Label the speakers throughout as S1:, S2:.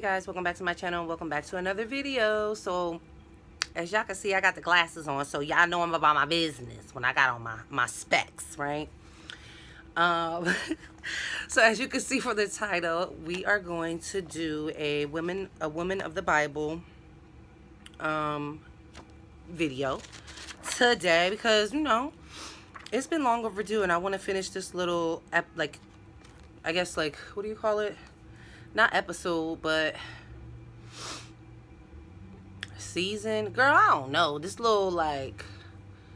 S1: guys, welcome back to my channel and welcome back to another video. So as y'all can see, I got the glasses on, so y'all know I'm about my business when I got on my specs, right? So as you can see from the title, we are going to do a women of the Bible video today because, you know, it's been long overdue and I want to finish this little I guess, what do you call it? Not episode, but season. Girl, I don't know. This little,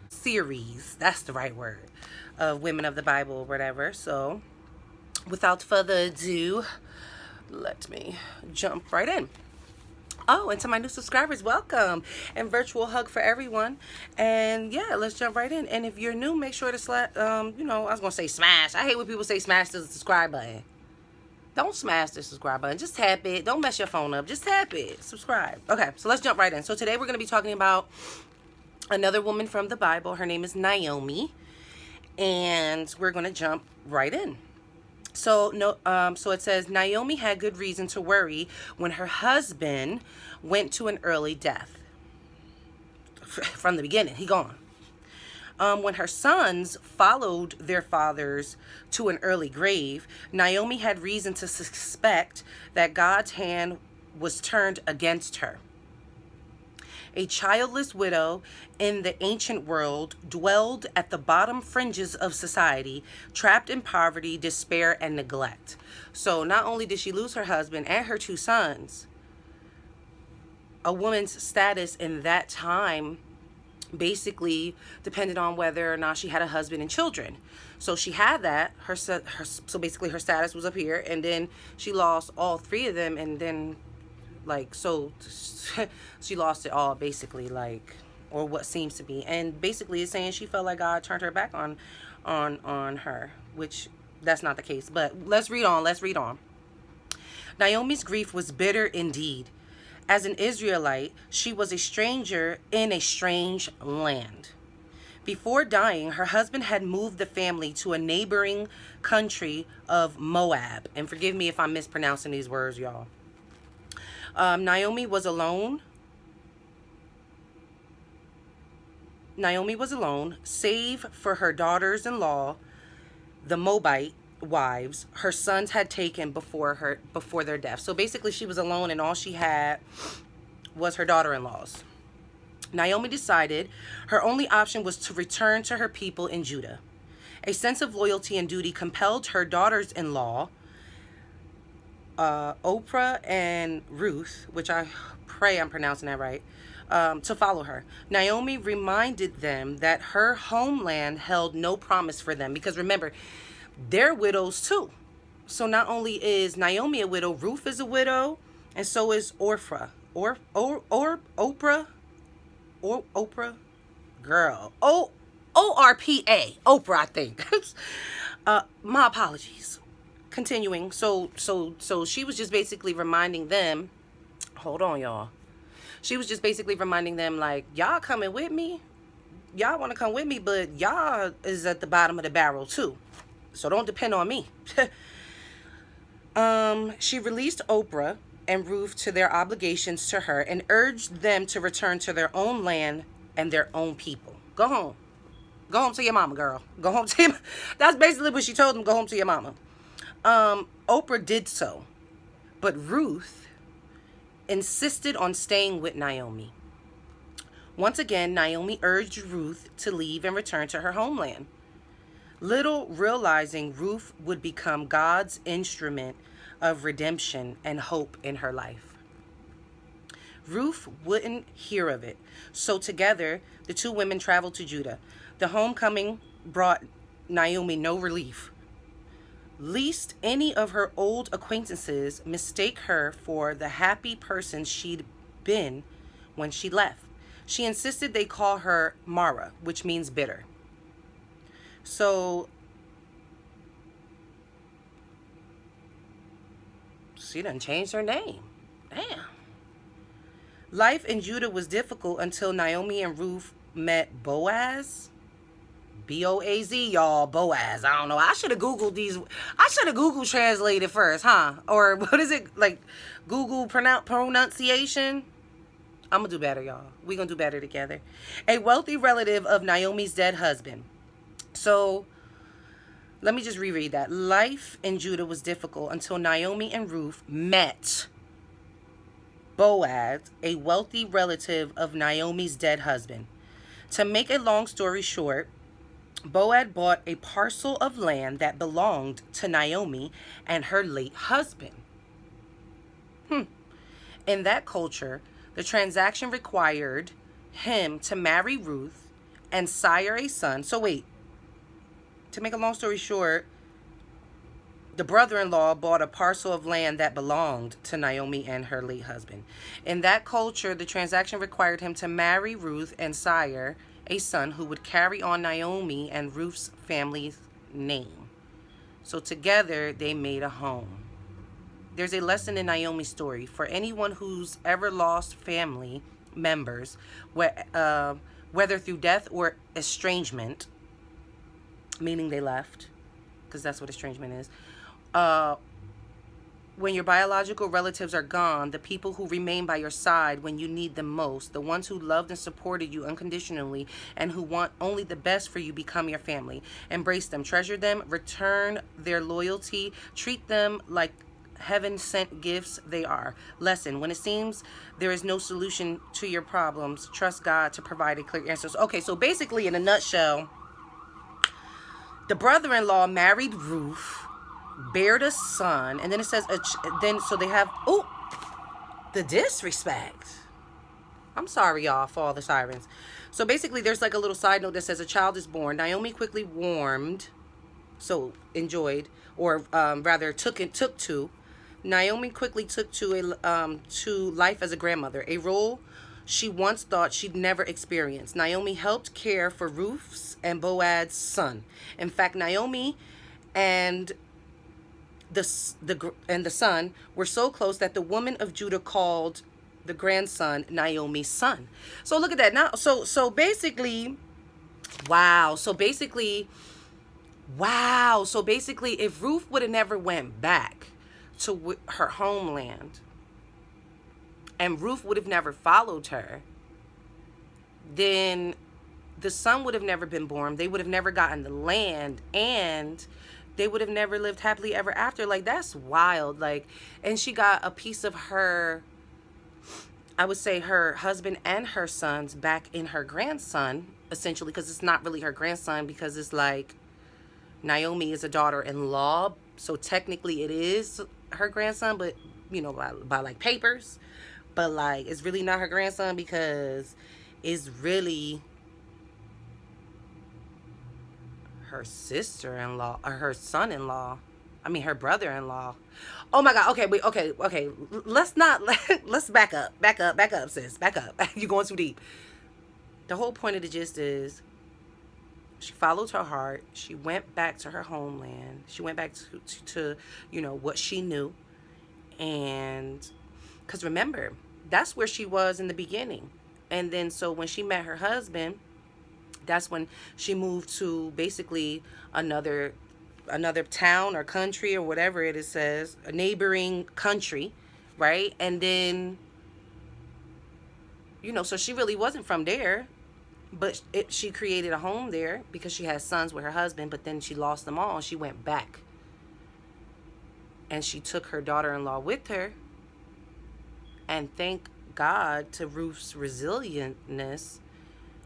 S1: series. That's the right word. Of Women of the Bible or whatever. So, without further ado, let me jump right in. Oh, and to my new subscribers, welcome. And virtual hug for everyone. And yeah, let's jump right in. And if you're new, make sure to I was going to say smash. I hate when people say smash the subscribe button. Don't smash the subscribe button. Just tap it. Don't mess your phone up. Just tap it. Subscribe. Okay, so let's jump right in. So today we're going to be talking about another woman from the Bible. Her name is Naomi. And we're going to jump right in. So it says, Naomi had good reason to worry when her husband went to an early death. From the beginning, he gone. When her sons followed their fathers to an early grave, Naomi had reason to suspect that God's hand was turned against her. A childless widow in the ancient world dwelled at the bottom fringes of society, trapped in poverty, despair, and neglect. So not only did she lose her husband and her two sons, a woman's status in that time basically depended on whether or not she had a husband and children. So she had that, so basically her status was up here, and then she lost all three of them, and then she lost it all basically, or what seems to be. And basically it's saying she felt like God turned her back on her, which that's not the case. But let's read on. Naomi's grief was bitter indeed. As an Israelite, she was a stranger in a strange land. Before dying, her husband had moved the family to a neighboring country of Moab. And forgive me if I'm mispronouncing these words, y'all. Naomi was alone, save for her daughters-in-law, the Moabite wives her sons had taken before their death. So basically she was alone and all she had was her daughter-in-laws. Naomi decided her only option was to return to her people in Judah. A sense of loyalty and duty compelled her daughters-in-law, Oprah and Ruth, which I pray I'm pronouncing that right, to follow her. Naomi reminded them that her homeland held no promise for them, because remember, they're widows too. So not only is Naomi a widow, Ruth is a widow, and so is Oprah. Oprah, girl. O-R-P-A. Oprah, I think. My apologies. Continuing. So she was just basically reminding them, hold on, y'all. She was just basically reminding them, y'all coming with me? Y'all want to come with me, but y'all is at the bottom of the barrel too. So don't depend on me. She released Oprah and Ruth to their obligations to her and urged them to return to their own land and their own people. Go home. Go home to your mama, girl. Go home to your... That's basically what she told them. Go home to your mama. Oprah did so. But Ruth insisted on staying with Naomi. Once again, Naomi urged Ruth to leave and return to her homeland. Little realizing Ruth would become God's instrument of redemption and hope in her life. Ruth wouldn't hear of it, so together the two women traveled to Judah. The homecoming brought Naomi no relief, lest any of her old acquaintances mistake her for the happy person she'd been when she left. She insisted they call her Mara, which means bitter. So she done changed her name. Damn. Life in Judah was difficult until Naomi and Ruth met Boaz. B-O-A-Z, y'all. Boaz. I don't know. I should have Googled these. I should have Google translated first, huh? Or what is it? Like Google pronunciation? I'm going to do better, y'all. We're going to do better together. A wealthy relative of Naomi's dead husband. So, let me just reread that. Life in Judah was difficult until Naomi and Ruth met Boaz, a wealthy relative of Naomi's dead husband. To make a long story short, Boaz bought a parcel of land that belonged to Naomi and her late husband. In that culture, the transaction required him to marry Ruth and sire a son. So wait, to make a long story short, the brother-in-law bought a parcel of land that belonged to Naomi and her late husband. In that culture, the transaction required him to marry Ruth and sire a son who would carry on Naomi and Ruth's family's name. So together, they made a home. There's a lesson in Naomi's story for anyone who's ever lost family members, whether through death or estrangement, meaning they left, because that's what estrangement is. When your biological relatives are gone, the people who remain by your side when you need them most, the ones who loved and supported you unconditionally and who want only the best for you, become your family. Embrace them, treasure them, return their loyalty, treat them like heaven-sent gifts they are. Lesson: when it seems there is no solution to your problems, trust God to provide a clear answer. Okay, so basically, in a nutshell, the brother-in-law married Ruth, bared a son, and then it says, so they have, the disrespect. I'm sorry, y'all, for all the sirens. So basically, there's like a little side note that says a child is born. Naomi quickly Naomi quickly took to life as a grandmother, a role she once thought she'd never experienced. Naomi helped care for Ruth's and Boaz's son. In fact, Naomi and the son were so close that the woman of Judah called the grandson Naomi's son. So look at that. Now, so basically, if Ruth would have never went back to her homeland, and Ruth would have never followed her, then the son would have never been born. They would have never gotten the land, and they would have never lived happily ever after. Like, that's wild. Like, and she got a piece of her, I would say, her husband and her sons back in her grandson, essentially, because it's not really her grandson, because it's like Naomi is a daughter-in-law, so technically it is her grandson, but by like papers, but like it's really not her grandson because it's really her sister-in-law or her son-in-law. I mean, her brother-in-law. Oh my God. Okay, wait. Okay. Let's back up, sis. Back up. You're going too deep. The whole point of the gist is she followed her heart. She went back to her homeland. She went back to what she knew. And because remember, that's where she was in the beginning. And then so when she met her husband, that's when she moved to basically another town or country or whatever it says, a neighboring country, right? And then, so she really wasn't from there, but she created a home there because she had sons with her husband, but then she lost them all and she went back. And she took her daughter-in-law with her. And thank God to Ruth's resilientness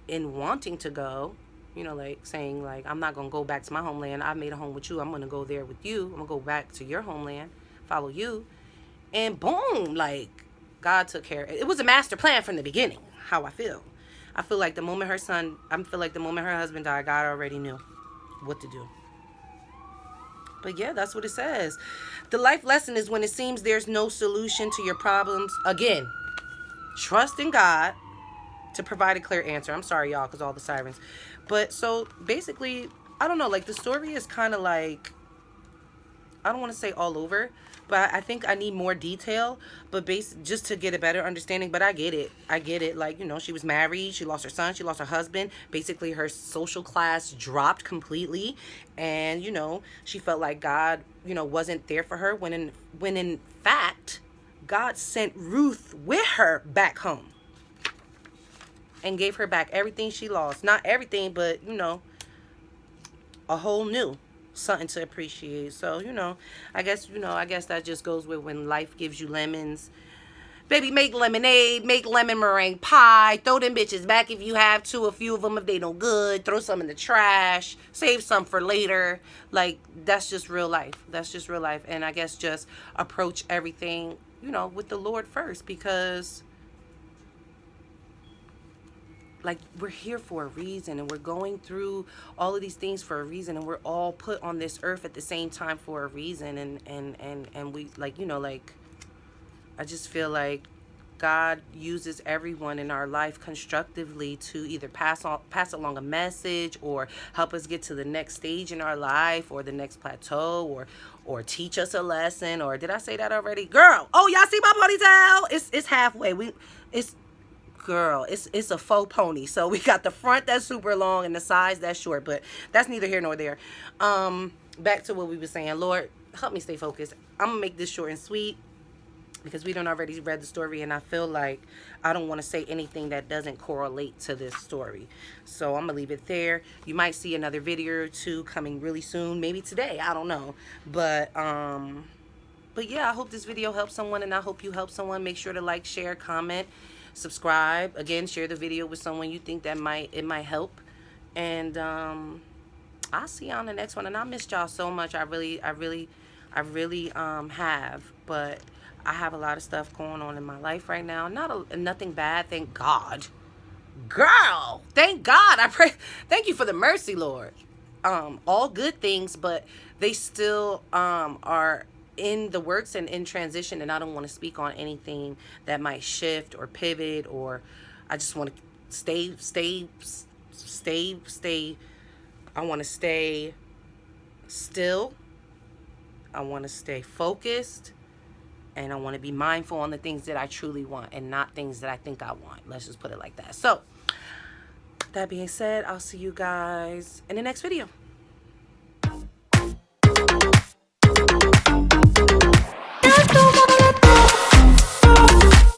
S1: in wanting to go, like saying, like, I'm not going to go back to my homeland. I made a home with you. I'm going to go there with you. I'm going to go back to your homeland, follow you. And boom, like, God took care. It was a master plan from the beginning, how I feel. I feel like the moment her husband died, God already knew what to do. But yeah, that's what it says. The life lesson is when it seems there's no solution to your problems. Again, trust in God to provide a clear answer. I'm sorry, y'all, because all the sirens. But so basically, I don't know, like the story is kind of like I don't want to say all over, but I think I need more detail, but just to get a better understanding. But I get it. I get it. Like, you know, she was married, she lost her son, she lost her husband. Basically, her social class dropped completely, and you know, she felt like God, you know, wasn't there for her when in fact, God sent Ruth with her back home and gave her back everything she lost. Not everything, but you know, a whole new something to appreciate. So, you know, I guess that just goes with when life gives you lemons. Baby, make lemonade, make lemon meringue pie, throw them bitches back if you have to, a few of them if they no good, throw some in the trash, save some for later. Like, that's just real life. That's just real life. And I guess just approach everything, you know, with the Lord first, because like, we're here for a reason, and we're going through all of these things for a reason, and we're all put on this earth at the same time for a reason. And we, like, you know, like, I just feel like God uses everyone in our life constructively to either pass along a message, or help us get to the next stage in our life, or the next plateau, or teach us a lesson. Or did I say that already? Girl, oh, y'all see my ponytail? It's halfway. Girl, it's a faux pony. So we got the front that's super long and the sides that's short, but that's neither here nor there. Back to what we were saying. Lord, help me stay focused. I'm gonna make this short and sweet, because we done already read the story, and I feel like I don't want to say anything that doesn't correlate to this story. So I'm gonna leave it there. You might see another video or two coming really soon, maybe today, I don't know. But yeah, I hope this video helps someone, and I hope you help someone. Make sure to like, share, comment, subscribe. Again, share the video with someone you think that it might help. And I'll see y'all on the next one. And I missed y'all so much. I really have. But I have a lot of stuff going on in my life right now. Nothing bad, thank God. Girl, thank God. I pray. Thank you for the mercy, Lord. All good things, but they still are in the works and in transition, and I don't want to speak on anything that might shift or pivot, or I just want to stay. I want to stay still. I want to stay focused, and I want to be mindful on the things that I truly want, and not things that I think I want. Let's just put it like that. So that being said, I'll see you guys in the next video.